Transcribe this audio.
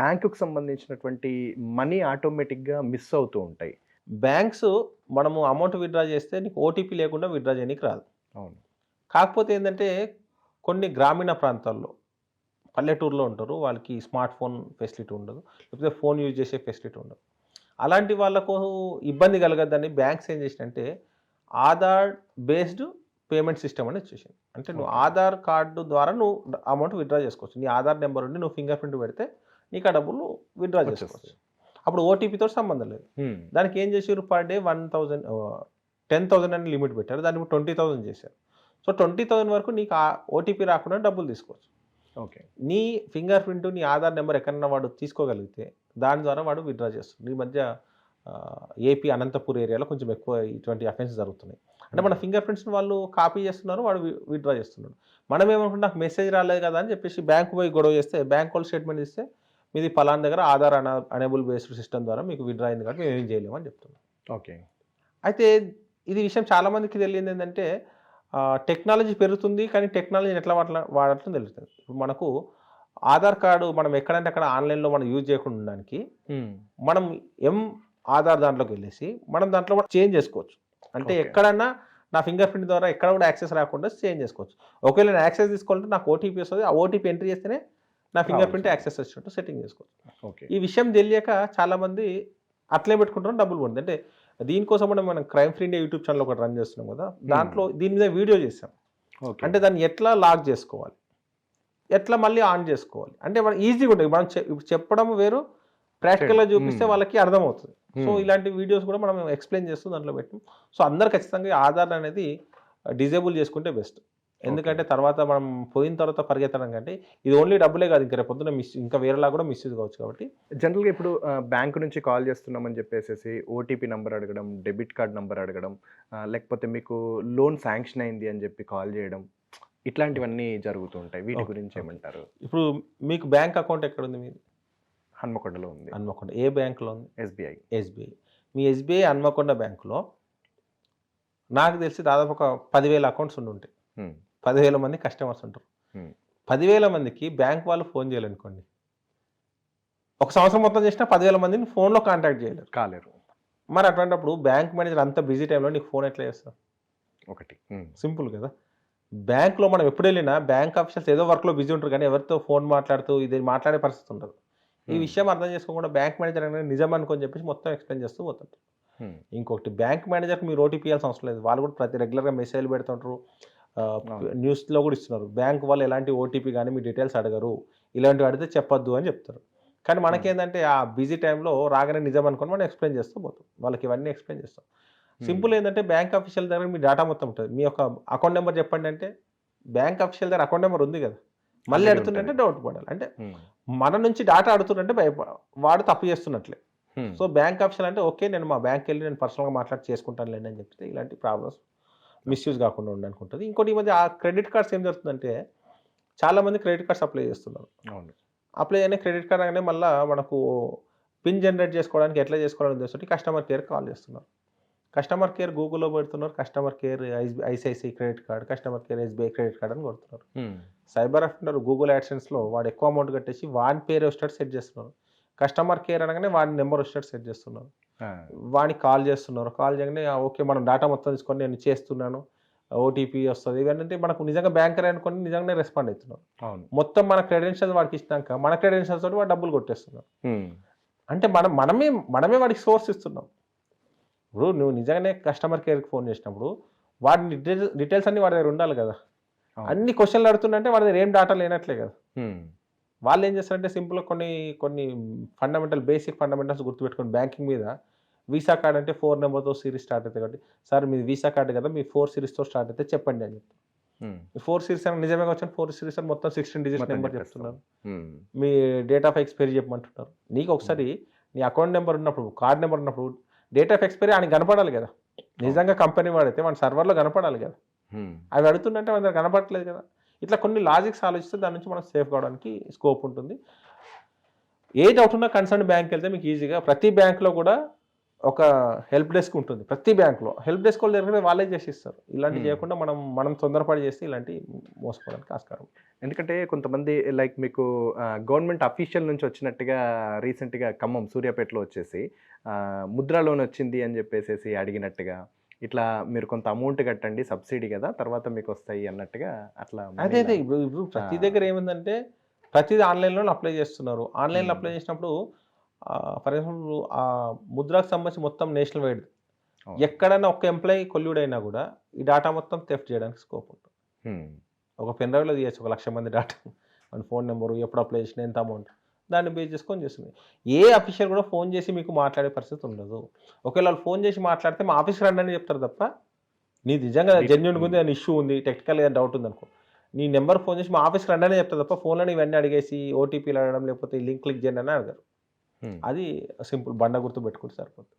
బ్యాంకుకి సంబంధించినటువంటి మనీ ఆటోమేటిక్‌గా మిస్ అవుతూ ఉంటాయి. బ్యాంక్స్ మనము అమౌంట్ విత్‌డ్రా చేస్తే నీకు ఓటీపీ లేకుండా విత్‌డ్రా చేయనీకి రాదు. అవును. కాకపోతే ఏందంటే కొన్ని గ్రామీణ ప్రాంతాల్లో, పల్లెటూరులో ఉంటారు. వాళ్ళకి స్మార్ట్ ఫోన్ ఫెసిలిటీ ఉండదు. లేకపోతే ఫోన్ యూజ్ చేసే ఫెసిలిటీ ఉండదు. అలాంటి వాళ్ళకు ఇబ్బంది కలగద్దని బ్యాంక్స్ ఏం చేసినాయంటే ఆధార్ బేస్డ్ పేమెంట్ సిస్టమ్ అని వచ్చేసింది. అంటే నువ్వు ఓకే. ఆధార్ కార్డు ద్వారా నువ్వు అమౌంట్ విత్‌డ్రా చేసుకోవచ్చు. నీ ఆధార్ నెంబర్ ఉండి నువ్వు ఫింగర్ ప్రింట్ పెడితే నీకు ఆ డబ్బులు విత్‌డ్రా చేసుకోవచ్చు. వచ్చేస్తాయి. అప్పుడు ఓటీపీతో సంబంధం లేదు. హ్మ్. దానికి ఏం చేసారు పర్ డే 10,000 అని లిమిట్ పెట్టారు. దాన్ని ఇప్పుడు 20,000 చేశారు. సో 20,000 వరకు నీకు ఓటీపీ రాకుండా డబ్బులు తీసుకోవచ్చు. ఓకే. నీ ఫింగర్ ప్రింట్, నీ ఆధార్ నెంబర్ ఎక్కడన్నా వాడు తీసుకోగలిగితే దాని ద్వారా వాడు విత్‌డ్రా చేస్తుంది. ఈ మధ్య ఏపీ అనంతపూర్ ఏరియాలో కొంచెం ఎక్కువ ఇటువంటి అఫెన్సెస్ జరుగుతున్నాయి. అంటే మన ఫింగర్ ప్రింట్స్‌ని వాళ్ళు కాపీ చేస్తున్నారు, వాడు విత్‌డ్రా చేస్తున్నాడు. మనం ఏమనుకుంటాం నాకు మెసేజ్ రాలేదు కదా అని చెప్పేసి బ్యాంక్ పోయి గొడవ చేస్తే బ్యాంక్ వాళ్ళు స్టేట్మెంట్ ఇస్తే మీది పలానా దగ్గర ఆధార్ అనేబుల్ బేస్డ్ సిస్టమ్ ద్వారా మీకు విత్‌డ్రా అయింది కాబట్టి మేము ఏం చేయలేము అని చెప్తున్నాం. ఓకే. అయితే ఇది విషయం చాలామందికి తెలియదు ఏంటంటే టెక్నాలజీ పెరుగుతుంది కానీ టెక్నాలజీని ఎట్లా వాడటం తెలుస్తుంది. ఇప్పుడు మనకు ఆధార్ కార్డు మనం ఎక్కడంటే అక్కడ ఆన్లైన్లో మనం యూజ్ చేయకుండా ఉండడానికి హ్మ్. మనం ఆధార్ దాంట్లోకి వెళ్ళేసి మనం దాంట్లో కూడా చేంజ్ చేసుకోవచ్చు. అంటే ఓకే. ఎక్కడన్నా నా ఫింగర్ ప్రింట్ ద్వారా ఎక్కడ కూడా యాక్సెస్ రాకుండా చేంజ్ చేసుకోవచ్చు. ఒకవేళ నేను యాక్సెస్ తీసుకోవాలంటే నాకు ఓటీపీ వస్తుంది. ఆ ఓటీపీ ఎంట్రీ చేస్తేనే నా ఫింగర్ ప్రింట్ యాక్సెస్ వచ్చినట్టు సెట్టింగ్ చేసుకోవచ్చు. ఓకే. ఈ విషయం తెలియక చాలామంది అట్లే పెట్టుకుంటారు, డబ్బులు పోతుంది. అంటే దీనికోసం మనం crime free India YouTube channel ఒకటి రన్ చేస్తున్నాం కదా, దాంట్లో దీని మీద వీడియో చేసాం. ఓకే. అంటే దాన్ని ఎట్లా లాక్ చేసుకోవాలి, ఎట్లా మళ్ళీ ఆన్ చేసుకోవాలి, అంటే మనం ఈజీగా ఉంటుంది. మనం ఇప్పుడు చెప్పడం వేరు, ప్రాక్టికల్గా చూపిస్తే వాళ్ళకి అర్థమవుతుంది. సో ఇలాంటి వీడియోస్ కూడా మనం ఎక్స్ప్లెయిన్ చేస్తూ దాంట్లో పెట్టాం. సో అందరు ఖచ్చితంగా ఈ ఆధార్ అనేది డిజేబుల్ చేసుకుంటే బెస్ట్. ఎందుకంటే తర్వాత మనం పోయిన తర్వాత పరిగెత్తడం కంటే ఇది ఓన్లీ డబ్బులే కాదు, ఇంకా రేపు పొద్దున్న ఇంకా వేరేలా కూడా మిస్యూజ్ కావచ్చు. కాబట్టి జనరల్‌గా ఇప్పుడు బ్యాంక్ నుంచి కాల్ చేస్తున్నామని చెప్పేసేసి ఓటీపీ నంబర్ అడగడం, డెబిట్ కార్డ్ నంబర్ అడగడం, లేకపోతే మీకు లోన్ శాంక్షన్ అయింది అని చెప్పి కాల్ చేయడం, ఇట్లాంటివన్నీ జరుగుతూ ఉంటాయి. వీటి గురించి ఏమంటారు? ఇప్పుడు మీకు బ్యాంక్ అకౌంట్ ఎక్కడ ఉంది? మీది హన్మకొండలో ఉంది. హన్మకొండ. ఏ బ్యాంకులో ఉంది? ఎస్బీఐ. ఎస్బీఐ. మీ ఎస్బీఐ హన్మకొండ బ్యాంకులో నాకు తెలిసి దాదాపు ఒక 10,000 అకౌంట్స్ ఉండుంటాయి. 10,000 మంది కస్టమర్స్ ఉంటారు. 10,000 మందికి బ్యాంక్ వాళ్ళు ఫోన్ చేయాలనుకోండి, ఒక సంవత్సరం మొత్తం చేసినా 10,000 మందిని ఫోన్లో కాంటాక్ట్ చేయలేరు, కాలేరు. మరి అటువంటిప్పుడు బ్యాంక్ మేనేజర్ అంత బిజీ టైంలో నీకు ఫోన్ ఎట్లా చేస్తారు? ఒకటి. సింపుల్ కదా. బ్యాంక్లో మనం ఎప్పుడు వెళ్ళినా బ్యాంక్ ఆఫీసర్స్ ఏదో వర్క్లో బిజీ ఉంటారు కానీ ఎవరితో ఫోన్ మాట్లాడుతూ ఇది మాట్లాడే పరిస్థితి ఉండదు. ఈ విషయం అర్థం చేసుకోకుండా బ్యాంక్ మేనేజర్ అనేది నిజం అనుకొని చెప్పేసి మొత్తం ఎక్స్ప్లెయిన్ చేస్తూ పోతుంటారు. ఇంకొకటి బ్యాంక్ మేనేజర్కి మీరు ఓటీపీ ఇవ్వాల్సిన అవసరం లేదు. వాళ్ళు కూడా రెగ్యులర్గా మెసేజ్లు పెడుతుంటారు, న్యూస్లో కూడా ఇస్తున్నారు. బ్యాంక్ వాళ్ళు ఎలాంటి ఓటీపీ కానీ మీ డీటెయిల్స్ అడగరు, ఇలాంటివి అడిగితే చెప్పొద్దు అని చెప్తారు. కానీ మనకేంటంటే ఆ బిజీ టైంలో రాగానే నిజం అనుకొని మనం ఎక్స్ప్లెయిన్ చేస్తూ పోతాం, వాళ్ళకి ఇవన్నీ ఎక్స్ప్లెయిన్ చేస్తాం. సింపుల్ ఏంటంటే బ్యాంక్ ఆఫీషియల్ దగ్గర మీ డేటా మొత్తం ఉంటుంది. మీ యొక్క అకౌంట్ నెంబర్ చెప్పండి అంటే బ్యాంక్ ఆఫీషియల్ దగ్గర అకౌంట్ నెంబర్ ఉంది కదా, మళ్ళీ అడుగుతుందంటే డౌట్ పడాలి. అంటే మన నుంచి డేటా అడుగుతుందంటే వాడు తప్పు చేస్తున్నట్లే. సో బ్యాంక్ ఆఫీసర్ అంటే ఓకే నేను మా బ్యాంక్కి వెళ్ళి నేను పర్సనల్గా మాట్లాడి చేసుకుంటాను లేండి అని చెప్తే ఇలాంటి ప్రాబ్లమ్స్ మిస్యూజ్ కాకుండా ఉండనుకుంటుంది. ఇంకోటి ఈ మధ్య ఆ క్రెడిట్ కార్డ్స్ ఏం జరుగుతుందంటే చాలామంది క్రెడిట్ కార్డ్స్ అప్లై చేస్తున్నారు. అవును. అప్లై అయిన క్రెడిట్ కార్డ్ అనగానే మళ్ళీ మనకు పిన్ జనరేట్ చేసుకోవడానికి ఎట్లా చేసుకోవాలని తెలుస్తుంది కస్టమర్ కేర్ కాల్ చేస్తున్నారు. కస్టమర్ కేర్ గూగుల్లో పెడుతున్నారు, customer care ICICI credit card, customer care SBI credit card అని కొడుతున్నారు. సైబర్ అఫెండర్ గూగుల్ యాడ్సెన్స్లో వాడు ఎక్కువ అమౌంట్ కట్టేసి వాడి పేరు వచ్చేటట్టు సెట్ చేస్తున్నారు. కస్టమర్ కేర్ అనగానే వాడి నెంబర్ వచ్చేటట్టు సెట్ చేస్తున్నారు. వాడికి కాల్ చేస్తున్నారు. కాల్ చేయగానే ఓకే మనం డేటా మొత్తం తీసుకొని నేను చేస్తున్నాను, ఓటీపీ వస్తుంది, ఇవన్నీ మనకు నిజంగా బ్యాంకర్ అనుకొని నిజంగానే రెస్పాండ్ అవుతున్నారు. మొత్తం మన క్రెడెన్షియల్స్ వాడికి ఇచ్చినాక మన క్రెడెన్షియల్స్ తోటి వాడు డబ్బులు కొట్టేస్తున్నారు. అంటే మనమే వాడికి సోర్స్ ఇస్తున్నాం. ఇప్పుడు నువ్వు నిజంగానే కస్టమర్ కేర్కి ఫోన్ చేసినప్పుడు వాడి డీటెయిల్స్ అన్నీ వాడి దగ్గర ఉండాలి కదా. అన్ని క్వశ్చన్లు అడుగుతుంటే వాడి దగ్గర ఏం డేటా లేనట్లే కదా. వాళ్ళు ఏం చేస్తారంటే సింపుల్గా కొన్ని బేసిక్ ఫండమెంటల్స్ గుర్తుపెట్టుకోండి. బ్యాంకింగ్ మీద వీసా కార్డ్ అంటే 4 నెంబర్తో సిరీస్ స్టార్ట్ అవుతుంది కాబట్టి సార్ మీది వీసా కార్డు కదా మీ 4 సిరీస్తో స్టార్ట్ అయితే చెప్పండి అని చెప్తారు. 4 సిరీస్ అని నిజమే వచ్చాను 4 సిరీస్ అని మొత్తం 16 డిజిట్ నెంబర్ చెప్తున్నారు. మీ డేట్ ఆఫ్ ఎక్స్పైరీ చెప్పమంటున్నారు. నీకు ఒకసారి నీ అకౌంట్ నెంబర్ ఉన్నప్పుడు కార్డ్ నెంబర్ ఉన్నప్పుడు డేట్ ఆఫ్ ఎక్స్పైరీ ఆయనకి కనపడాలి కదా. నిజంగా కంపెనీ వాడైతే మన సర్వర్లో కనపడాలి కదా. అవి అడుగుతుందంటే మన దగ్గర కనపడట్లేదు కదా. ఇట్లా కొన్ని లాజిక్స్ ఆలోచిస్తే దాని నుంచి మనం సేఫ్ కావడానికి స్కోప్ ఉంటుంది. ఏ డౌట్ ఉన్నా కన్సర్న్ బ్యాంక్కి వెళ్తే మీకు ఈజీగా ప్రతి బ్యాంక్లో కూడా ఒక హెల్ప్ డెస్క్ ఉంటుంది ప్రతి బ్యాంక్లో. హెల్ప్ డెస్క్ వాళ్ళు దగ్గర వాళ్ళే చేసిస్తారు. ఇలాంటివి చేయకుండా మనం తొందరపడి చేస్తే ఇలాంటి మోసపోవడానికి ఆస్కారం. ఎందుకంటే కొంతమంది లైక్ మీకు గవర్నమెంట్ అఫీషియల్ నుంచి వచ్చినట్టుగా రీసెంట్‌గా ఖమ్మం, సూర్యాపేటలో వచ్చేసి ముద్రా లోన్ వచ్చింది అని చెప్పేసేసి అడిగినట్టుగా, ఇట్లా మీరు కొంత అమౌంట్ కట్టండి సబ్సిడీ కదా! తర్వాత మీకొస్తాయి అన్నట్టుగా అట్లా అదే మెయిల్ ఇప్పుడు ప్రతి ఆ! దగ్గర ఏముందంటే ప్రతిది ఆన్‌లైన్‌లోనే అప్లై చేస్తున్నారు. ఆన్‌లైన్‌లో హ్మ్. అప్లై చేసినప్పుడు ఫర్ ఎగ్జాంపుల్ ముద్రాకు సంబంధించి మొత్తం నేషనల్ వైడ్ అవును. ఎక్కడైనా ఒక ఎంప్లాయీ కొల్యూడ్ అయినా కూడా ఈ డాటా మొత్తం థెఫ్ట్ చేయడానికి స్కోప్ ఉంటుంది. హ్మ్. ఒక పెన్ డ్రైవ్‌లో తీయొచ్చు 1,00,000 మంది డాటా. మన ఫోన్ నంబరు, ఎప్పుడు అప్లై చేసినా, ఎంత అమౌంట్. దాన్ని బేస్ చేసుకొని చేస్తుంది. ఏ అఫీషియల్ కూడా ఫోన్ చేసి మీకు మాట్లాడే పరిస్థితి ఉండదు. ఒకవేళ వాళ్ళు ఫోన్ చేసి మాట్లాడితే మా ఆఫీస్‌కి రండి అని చెప్తారు తప్ప, నీది నిజంగా జెన్యూన్‌గా ఉంది, ఏదైనా ఇష్యూ ఉంది, టెక్నికల్‌గా ఏదైనా డౌట్ ఉందనుకో, నీ నెంబర్‌కి ఫోన్ చేసి మా ఆఫీస్‌కి రండి అనే చెప్తారు తప్ప, ఫోన్‌లోనే ఇవన్నీ అడిగేసి ఓటీపీలు అడగడం, లేకపోతే ఈ లింక్ క్లిక్ చేయండి అని అడగరు. హ్మ్. అది సింపుల్ బండ గుర్తు పెట్టుకుంటే సరిపోతుంది.